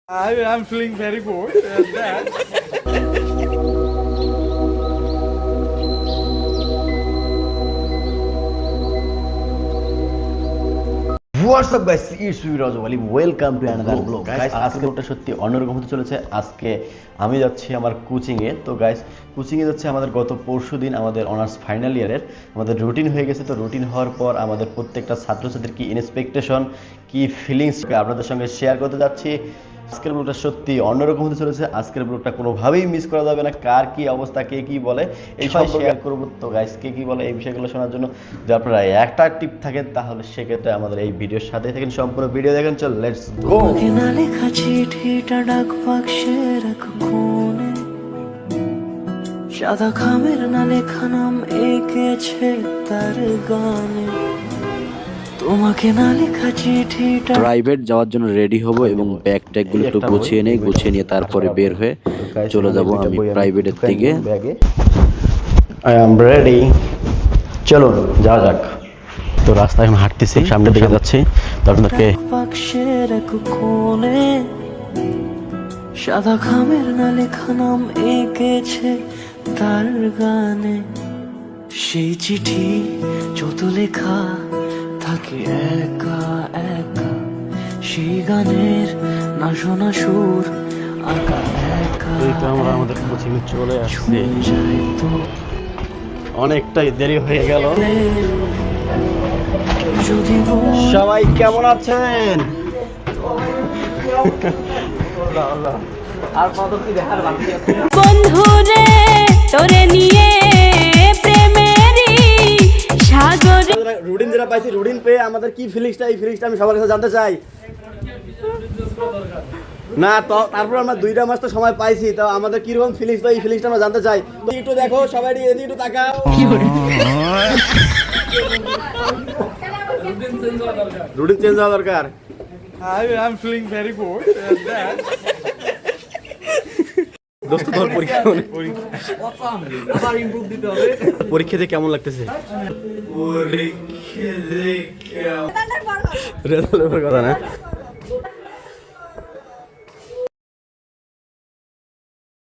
I'm feeling very good. What's up guys, it's me Rajab Ali. Welcome to another vlog. Guys, আজকে ব্লগটা সত্যি অন্যরকম হতে চলেছে। আজকে আমি যাচ্ছি আমার কোচিং এ। তো গাইস, কোচিং এ যাচ্ছে আমাদের গত পরশুদিন আমাদের অনার্স ফাইনাল ইয়ারের আমাদের রুটিন হয়ে গেছে। তো রুটিন হওয়ার পর আমাদের প্রত্যেকটা ছাত্রছাত্রীর কি এক্সপেকটেশন, কি ফিলিংস আপনাদের সঙ্গে শেয়ার করতে যাচ্ছি। আজকের ব্লগটা সত্যি অন্যরকম হতে চলেছে। আজকের ব্লগটা কোনোভাবেই মিস করা যাবে না। কার কি অবস্থা, কে কি বলে এই সব শেয়ার করবো। তো গাইস, কে কি বলে এই বিষয়গুলো শোনার জন্য যদি আপনারা একটা টিপ থাকেন তাহলে সেক্ষেত্রে আমাদের এই ভিডিওর সাথে থাকেন, সম্পূর্ণ ভিডিও দেখেন। চল লেটস গো। লেখা চিঠিটা ডাক বাক্সে রাখ কোণে, সাদা খামের না লেখা নাম এঁকেছে তার গানে। তোমাকে না লেখা চিঠিটা প্রাইভেট যাওয়ার জন্য রেডি হব এবং ব্যাগ ট্যাগ গুলো একটু গুছিয়ে নিয়ে তারপরে বের হয়ে চলে যাব আমি প্রাইভেটের দিকে। আই এম রেডি, চলো যাওয়া যাক। তো রাস্তা এখন হাঁটতেছি, সামনের দিকে যাচ্ছি। তো আপনাদেরকে বাক্সের এক কোণে সাদা খামের না লেখা নাম এঁকেছে তার গানে। সেই চিঠি যত লেখা থাকে একা একা, সেই গানের না শোনা সুর আঁকা একা আমরা আমাদের কোচিং এ চলে আসছি। শুনে যায় তো অনেকটাই দেরি হয়ে গেল। যদি সবাই কেমন আছেন? আর কত কি দেখার বাকি আছে বন্ধুরে তোরে নিয়ে প্রেমেরই সাগরে। রুটিন যেটা পাইছি, রুটিন পেয়ে আমাদের কি ফিলিংসটা, এই ফিলিংসটা আমি সবার কাছে জানতে চাই। না তো তারপর আমরা 2টা মাস তো সময় পাইছি, তো আমাদের কিরকম ফিলিংস, তো এই ফিলিংসটা আমরা জানতে চাই। তো একটু দেখো সবাই, এদিকে একটু তাকাও। রুটিন চেঞ্জ হওয়া দরকার। I'm feeling very good. দোস্ত তোর পরীক্ষা পরীক্ষাতে কেমন লাগতেছে? রেজাল্টের কথা না,